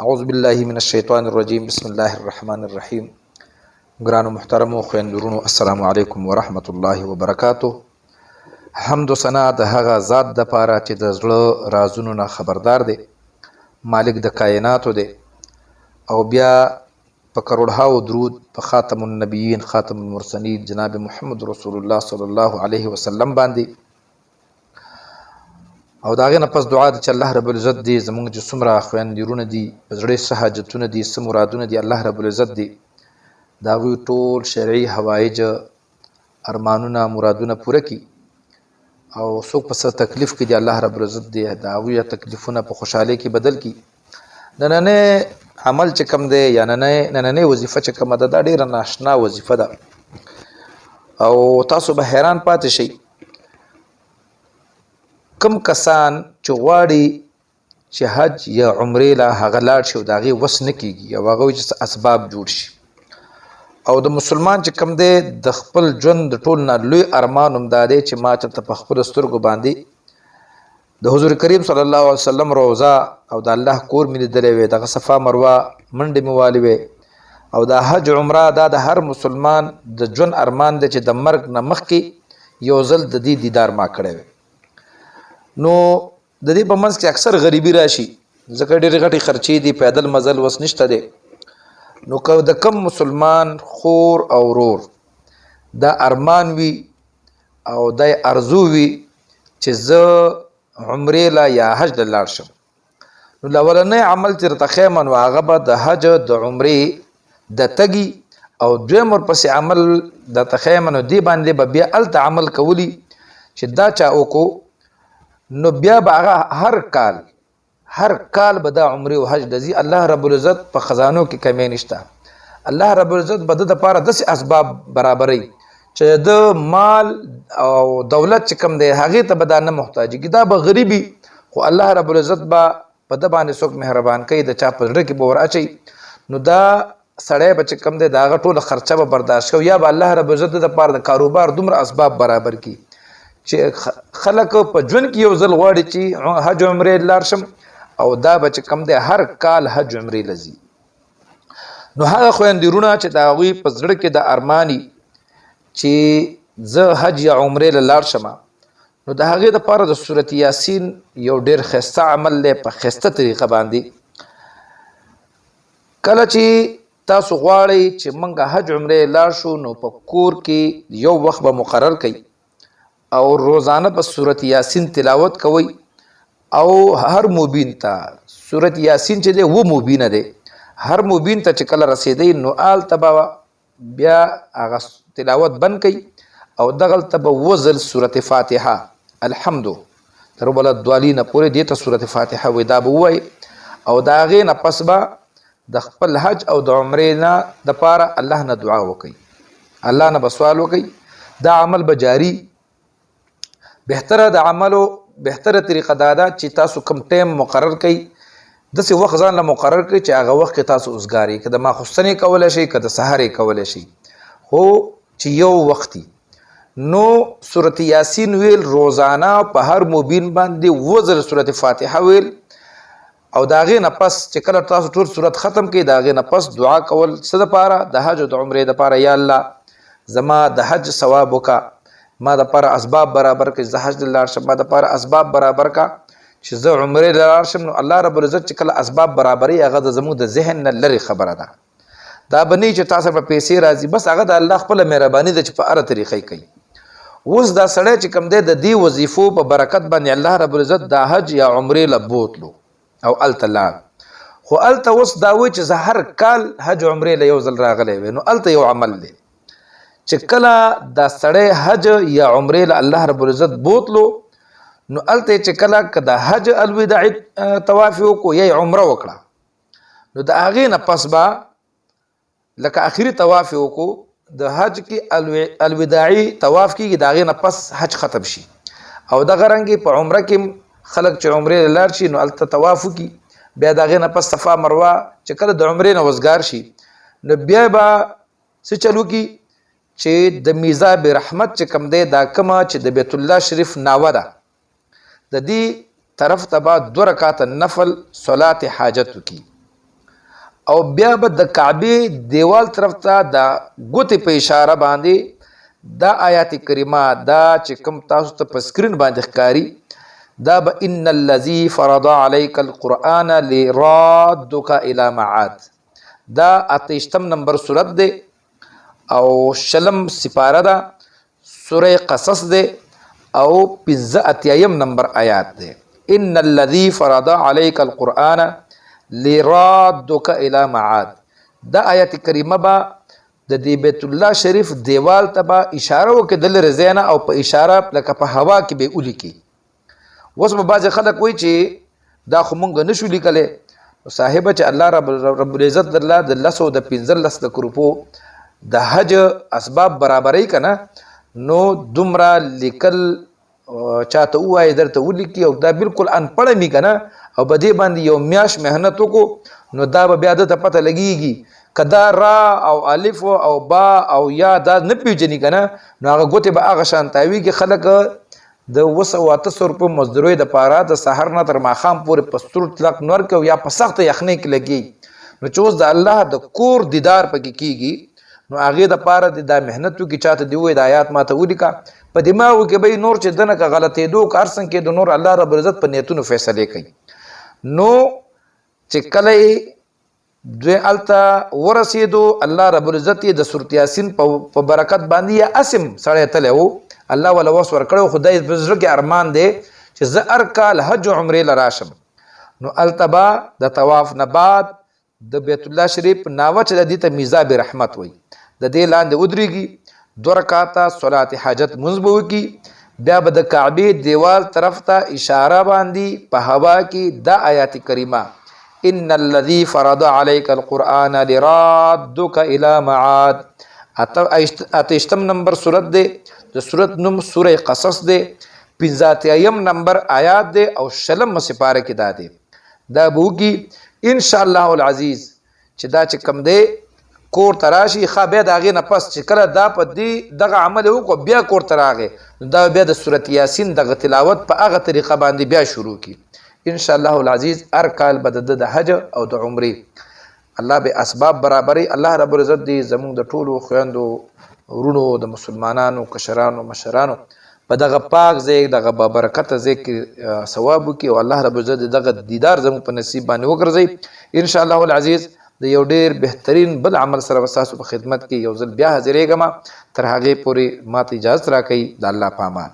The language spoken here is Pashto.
اعوذ بالله من الشیطان الرجیم بسم الله الرحمن الرحیم. ګرانو محترمو خویندورونو السلام علیکم ورحمت الله وبرکاتو. حمد و ثنا د هغه ذات د پاره چې د زړه رازونو نه خبردار دی، مالک د کائناتو دی، او بیا په کروڑهاو درود په خاتم النبیین خاتم المرسلین جناب محمد رسول الله صلی الله علیه وسلم باندې، او دا غي نه پس دعا ده چې الله رب العزت دې زمونږ چې څومره خویندورونه دي په زړه څه حاجتونه دي څه مرادونه دي الله رب العزت دې د هغوی ټول شرعي حوایج ارمانونه مرادونه پوره کړي، او څوک په څه تکلیف کې دي الله رب العزت دې د هغوی تکلیفونه په خوشحالۍ کې بدل کړي. نننی عمل چې کوم دی یا نننی وظیفه چې کومه ده دا ډېره ناشنا وظیفه ده، او تاسو به حیران پاتې شئ کم کسان چې غواړي چې حج یا عمرې له هغه لاړ شي او د هغې وس نه کېږي او هغه وایي چې اسباب جوړ شي، او د مسلمان چې کوم دی د خپل ژوند د ټول نه لوی ارمان هم دا دی چې ما چېرته په خپلو سترګو باندې د حضور کریم صلی الله علیه وسلم روضه او د الله کور مې لیدلی وی، دغه صفا مروه منډې مې والې وی، او د حج عمره دا د هر مسلمان د ژوند ارمان دی چې د مرګ نه مخکې یو ځل د دې دیدار ما کړی وی. نو د دې په منځ کې اکثر غریبي راشي ځکه ډېرې غټې خرچې دي، پیدل مزل وس نشته دی. نو که د کم مسلمان خور او ورور دا ارمان وي او دا ارزو وي چې زه عمرې له یا حج له لاړ شم، نو لولنی عمل چې راته ښیم نو هغه به د حج د عمرې د تګي، او دویم ورپسې عمل درته ښیم نو دې باندې به بیا هلته عمل کولی چې دا چا وکړو نو بیا به هغه هر کال به دا عمرې او حج د ځي. الله رب العزت په خزانو کې کمی نشته، الله رب العزت به د دپاره داسې اسباب برابروي چې د مال او دولت چې کوم دی هغې ته به دا نه محتاجېږي، دا به غریبي خو الله رب العزت به په ده باندې څوک مهربان کوي، د چا په زړه کې به ور اچوي، نو دا سړی به چې کوم دی د هغه ټوله خرچه به برداشت کوي، یا به الله رب العزت د دپاره د کاروبار دومره اسباب برابر کړي چې خلک په ژوند کې یو ځل غواړي چې حج عمرې لاړ شم، او دا به چې کوم دی هر کال حج عمرې له ځي. نو هغه خویندورونه چې د هغوی په زړه کې د ارماني چې زه حج یا عمرې له لاړ شم، نو د هغې دپاره د صورت یاسین یو ډېر ښایسته عمل دی په ښایسته طریقه باندې. کله چې تاسو غواړئ چې موږ حج عمرې لاړ شو نو په کور کې یو وخت به مقرر کوئ او روزانه په صورت یاسین تلاوت کوئ، او هر مبین ته صورت یاسین چې دی و مبینه دی، هر مبین ته چې کله رسیدی نو هلته به بیا هغه تلاوت بند کوي او دغلته به وزل صورت فاتحه الحمدو تر رب الضالین پورې دې ته صورت فاتحه وایي، دا به ووایي، او د هغې نه پس به د خپل حج او د عمرې نه دپاره الله نه دعا وکوي، الله نه به سوال وکوي، دا عمل به جاری. بهتره د عملو بهتره طریقه دا ده چې تاسو کم ټایم مقرر کړئ، داسې وخت ځان له مقرر کړئ چې هغه وخت کې تاسو اوزګار که د ماخوستنې کولی شئ که د سهارې کولی شئ، خو چې یو وختي. نو صورت یاسین ویل روزانه په هر مبین باندې وزر صورت فاتحه ویل، او د هغې نه پس چې کله تاسو ټول صورت ختم کړئ د هغې نه پس دعا کول څه دپاره د حج او د عمرې دپاره، یا الله زما د حج ثواب وکړه، ما د پاره اسباب برابر کړي، زه حج ته لاړ شم، ما د پاره اسباب برابر کا چې زه عمرې ته لاړ شم. نو الله رب العزت چې کله اسباب برابروي هغه د زموږ د ذهن نه لرې خبره ده، دا به نه چې تاسو په پیسې راځي، بس هغه د الله خپله مهرباني ده چې په هره طریقې کوي. اوس دا سړی چې کوم دی د دې وظیفو په برکت باندې الله رب العزت دا حج یا عمرې له بوتلو او هلته لاړ، خو هلته اوس دا وایي چې زه هر کال حج عمرې له یو ځل راغلی وی، نو هلته یو عمل دی چې کله دا سړی حج یا عمرې له الله رب العزت بوتلو نو هلته چې کله که د حج الوداعي طواف وکړو یا عمره وکړه نو د هغې نه پس به لکه آخري طواف وکړو د حج کې الوداعي طواف کېږي، د هغې نه پس حج ختم شي، او دغه رنګې په عمره کې خلک چې عمرې له لاړ شي نو هلته طواف وکړي، بیا د هغې نه پس صفا مروه چې کله د عمرې نه وزګار شي نو بیا به څه چل وکړي چې د میزاب رحمت چې کوم دی دا کومه چې د بیت الله شریف ناوه ده د دې طرف ته به 2 رکعاته نفل صلات حاجت وکړي، او بیا به د کعبه دیوال طرف ته د ګوتې په اشاره باندې دا آیات کریمه دا چې کوم تاسو ته په سکرین باندې ښکاری دا به ان الذي فرض عليك القرآن لرادك الى معاد دا 28 نمبر سورت ده او شلم سپاره ده سوره قصص ده او 15 نمبر آیات ده ان الذي فرض عليك القرآن لرادك الى معاد دا آیت کریمه با د دې بیت الله شریف دیوال ته با اشاره وکړل رضینا او په اشاره لکه په هوا کې به ولیکي اوس په باز خلک وای چې دا خو مونږ نشو لیکلې صاحب چې الله رب العزت الله د 215 لک روپو د حج اسباب برابرۍ کنه نو دومره لیکل چاته وای درته ولیکي او دا بالکل ان پړ می کنه او بده باندې یو میاش مهنت وکړو نو دا به بیا د پته لګيږي کدا را او الف او با او یا دا نه پیژني کنه نو هغه ګوته به هغه شانتاوي کې خلک د وسواته سر په مزدوري د پاره د سحر نه تر ماخام پورې پستور تلک نور کو یا په سخت یخنۍ کې لګي نو چوز د الله د کور دیدار پکې کیږي نو هغه د پاره د مهنتو کې چاته دی وای د آیات ماته ولیکا په دماغ کې به نور چې دنه کا غلطې دوه کارسن کې د نور الله رب العزت په نیتونو فیصله کوي نو چې کله دوی التا ورسېدو الله رب العزت د سورۃ یاسین په برکت باندې یا اسم سړی تلو الله ولا وسور کړو خدای بزرګ ارمان دی چې زه ارکال حج عمره لراشم نو التبا د طواف نه بعد د بیت الله شریف ناوه چې د دې ته میزاب رحمت وای د دې لاندې ودرېږي 2 رکعاته صلات حاجت منځبو کی بیا به د کعبه دیوال طرف ته اشاره باندې په هوا کې د آیات کریمه ان الذي فرض عليك القرآن لرادك الى معاد 28 نمبر سورت ده د سورت نوم سوره قصص ده 15 نمبر آیات ده او شلم سپاره کې ده دا بوږي ان شاء الله العزيز چې دا چې کم ده کور تراشي خابه داغه نه پس چې کله دا په دې دغه عمل وکړو بیا کور تراغه دا بیا د سورۃ یاسین دغه تلاوت په هغه طریقه باندې بیا شروع کی ان شاء الله العزيز ار کال بد د حج او د عمره الله به اسباب برابرۍ الله رب العزت دې زموږ د ټولو خويندو ورونو د مسلمانانو کشرانو مشرانو په دغه پاک ځای دغه برکت ځای کې ثواب وکي او الله رب العزت دغه دیدار زموږ په نصیب باندې وګرځي ان شاء الله العزيز د یو ډیر بهترین بل عمل سره وساسو په خدمت کې یو ځل بیا حاضرېږم تر هغه پورې ماته اجازه راکړئ د الله پامان